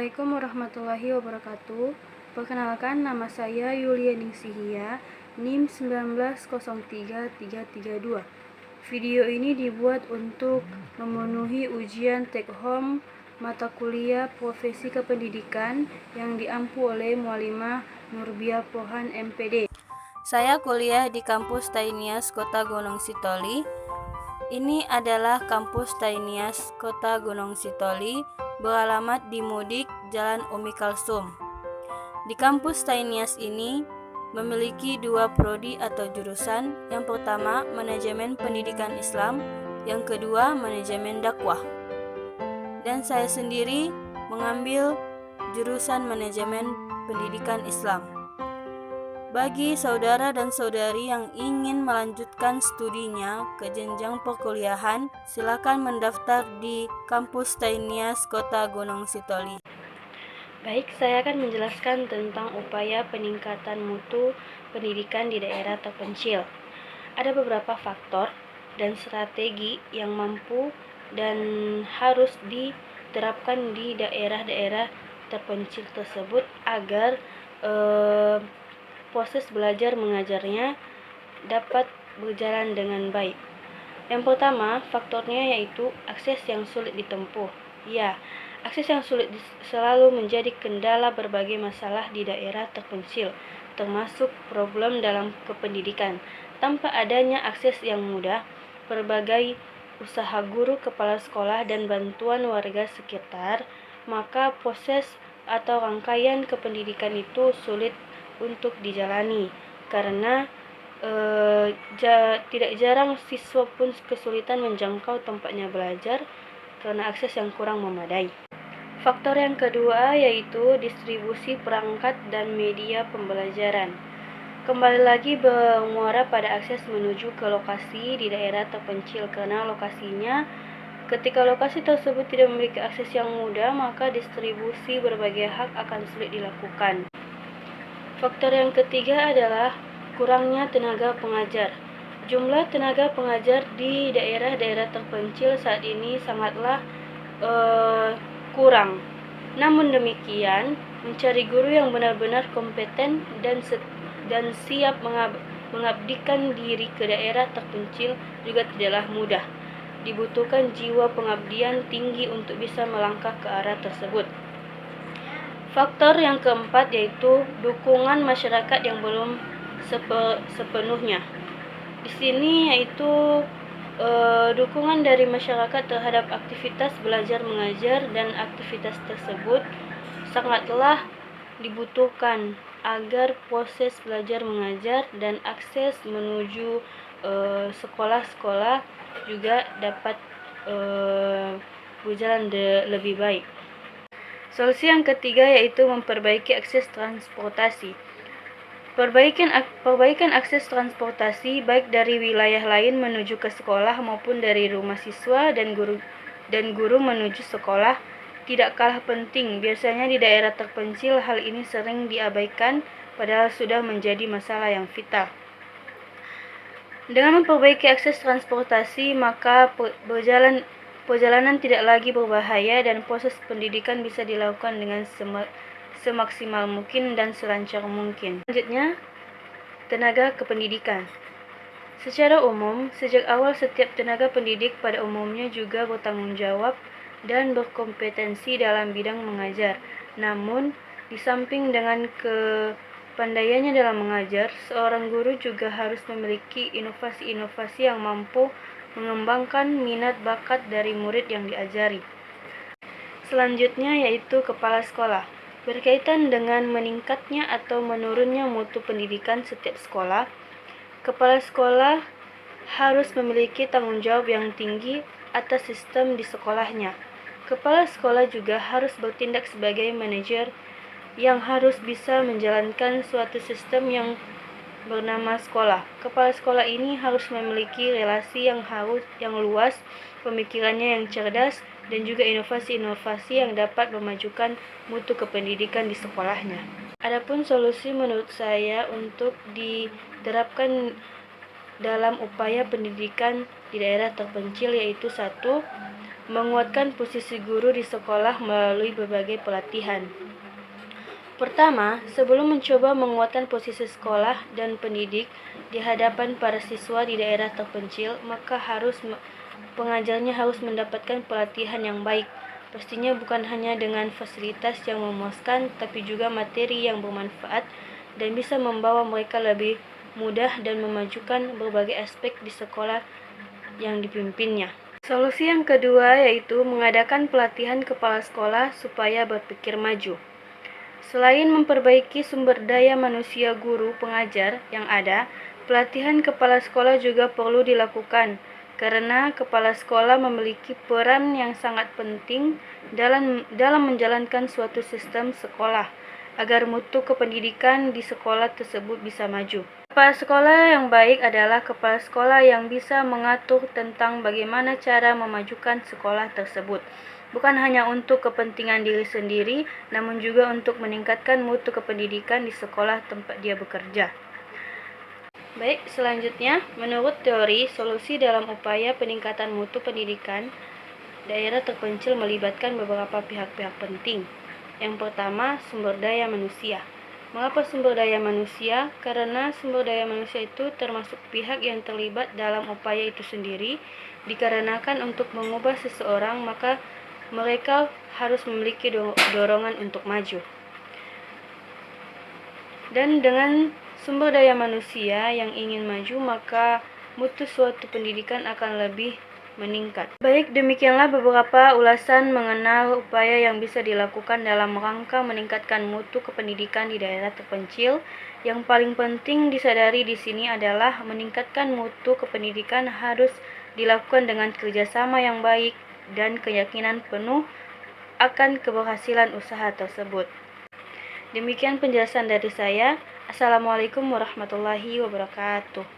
Assalamualaikum warahmatullahi wabarakatuh. Perkenalkan, nama saya Yulia Ningsihia, NIM 1903332. Video ini dibuat untuk memenuhi ujian take home mata kuliah profesi kependidikan yang diampu oleh Mualimah Nurbiah Pohan MPD. Saya kuliah di kampus Tainias Kota Gunung Sitoli. Ini adalah kampus Tainias Kota Gunung Sitoli, beralamat di Mudik, Jalan Umi Kalsum. Di kampus Tainias ini memiliki dua prodi atau jurusan. Yang pertama, manajemen pendidikan Islam, yang kedua, manajemen dakwah. Dan saya sendiri mengambil jurusan manajemen pendidikan Islam. Bagi saudara dan saudari yang ingin melanjutkan studinya ke jenjang perkuliahan, silakan mendaftar di kampus Tainias Kota Gunung Sitoli. Baik, saya akan menjelaskan tentang upaya peningkatan mutu pendidikan di daerah terpencil. Ada beberapa faktor dan strategi yang mampu dan harus diterapkan di daerah-daerah terpencil tersebut agar proses belajar mengajarnya dapat berjalan dengan baik. Yang pertama, faktornya yaitu akses yang sulit ditempuh. Ya, akses yang sulit selalu menjadi kendala berbagai masalah di daerah terpencil, termasuk problem dalam kependidikan. Tanpa adanya akses yang mudah, berbagai usaha guru, kepala sekolah, dan bantuan warga sekitar, maka proses atau rangkaian kependidikan itu sulit untuk dijalani karena tidak jarang siswa pun kesulitan menjangkau tempatnya belajar karena akses yang kurang memadai. Faktor yang kedua yaitu distribusi perangkat dan media pembelajaran. Kembali lagi bermuara pada akses menuju ke lokasi di daerah terpencil karena ketika lokasi tersebut tidak memiliki akses yang mudah, maka distribusi berbagai hak akan sulit dilakukan. Faktor yang ketiga adalah kurangnya tenaga pengajar. Jumlah tenaga pengajar di daerah-daerah terpencil saat ini sangatlah kurang. Namun demikian, mencari guru yang benar-benar kompeten dan siap mengabdikan diri ke daerah terpencil juga tidaklah mudah. Dibutuhkan jiwa pengabdian tinggi untuk bisa melangkah ke arah tersebut. Faktor yang keempat yaitu dukungan masyarakat yang belum sepenuhnya. Di sini yaitu dukungan dari masyarakat terhadap aktivitas belajar mengajar dan aktivitas tersebut sangatlah dibutuhkan agar proses belajar mengajar dan akses menuju sekolah-sekolah juga dapat berjalan lebih baik. Solusi yang ketiga yaitu memperbaiki akses transportasi. Perbaikan akses transportasi baik dari wilayah lain menuju ke sekolah maupun dari rumah siswa dan guru menuju sekolah tidak kalah penting. Biasanya di daerah terpencil hal ini sering diabaikan padahal sudah menjadi masalah yang vital. Dengan memperbaiki akses transportasi, maka perjalanan tidak lagi berbahaya dan proses pendidikan bisa dilakukan dengan semaksimal mungkin dan selancar mungkin. Selanjutnya, tenaga kependidikan. Secara umum, sejak awal setiap tenaga pendidik pada umumnya juga bertanggung jawab dan berkompetensi dalam bidang mengajar. Namun, di samping dengan kepandaiannya dalam mengajar, seorang guru juga harus memiliki inovasi-inovasi yang mampu mengembangkan minat bakat dari murid yang diajari. Selanjutnya yaitu kepala sekolah. Berkaitan dengan meningkatnya atau menurunnya mutu pendidikan setiap sekolah, kepala sekolah harus memiliki tanggung jawab yang tinggi atas sistem di sekolahnya. Kepala sekolah juga harus bertindak sebagai manajer yang harus bisa menjalankan suatu sistem yang bernama sekolah. Kepala sekolah ini harus memiliki relasi yang luas, pemikirannya yang cerdas, dan juga inovasi-inovasi yang dapat memajukan mutu kependidikan di sekolahnya. Adapun solusi menurut saya untuk diterapkan dalam upaya pendidikan di daerah terpencil yaitu 1. menguatkan posisi guru di sekolah melalui berbagai pelatihan. Pertama, sebelum mencoba menguatkan posisi sekolah dan pendidik di hadapan para siswa di daerah terpencil, maka pengajarnya harus mendapatkan pelatihan yang baik. Pastinya bukan hanya dengan fasilitas yang memuaskan, tapi juga materi yang bermanfaat dan bisa membawa mereka lebih mudah dan memajukan berbagai aspek di sekolah yang dipimpinnya. Solusi yang kedua yaitu mengadakan pelatihan kepala sekolah supaya berpikir maju. Selain memperbaiki sumber daya manusia guru pengajar yang ada, pelatihan kepala sekolah juga perlu dilakukan karena kepala sekolah memiliki peran yang sangat penting dalam menjalankan suatu sistem sekolah agar mutu kependidikan di sekolah tersebut bisa maju. Kepala sekolah yang baik adalah kepala sekolah yang bisa mengatur tentang bagaimana cara memajukan sekolah tersebut. Bukan hanya untuk kepentingan diri sendiri, namun juga untuk meningkatkan mutu kependidikan di sekolah tempat dia bekerja. Baik, selanjutnya, menurut teori, solusi dalam upaya peningkatan mutu pendidikan daerah terpencil melibatkan beberapa pihak-pihak penting. Yang pertama, sumber daya manusia. Mengapa sumber daya manusia? Karena sumber daya manusia itu termasuk pihak yang terlibat dalam upaya itu sendiri, dikarenakan untuk mengubah seseorang, maka mereka harus memiliki dorongan untuk maju. Dan dengan sumber daya manusia yang ingin maju, maka mutu suatu pendidikan akan lebih meningkat. Baik, demikianlah beberapa ulasan mengenal upaya yang bisa dilakukan dalam rangka meningkatkan mutu kependidikan di daerah terpencil. Yang paling penting disadari di sini adalah meningkatkan mutu kependidikan harus dilakukan dengan kerjasama yang baik dan keyakinan penuh akan keberhasilan usaha tersebut. Demikian penjelasan dari saya. Assalamualaikum warahmatullahi wabarakatuh.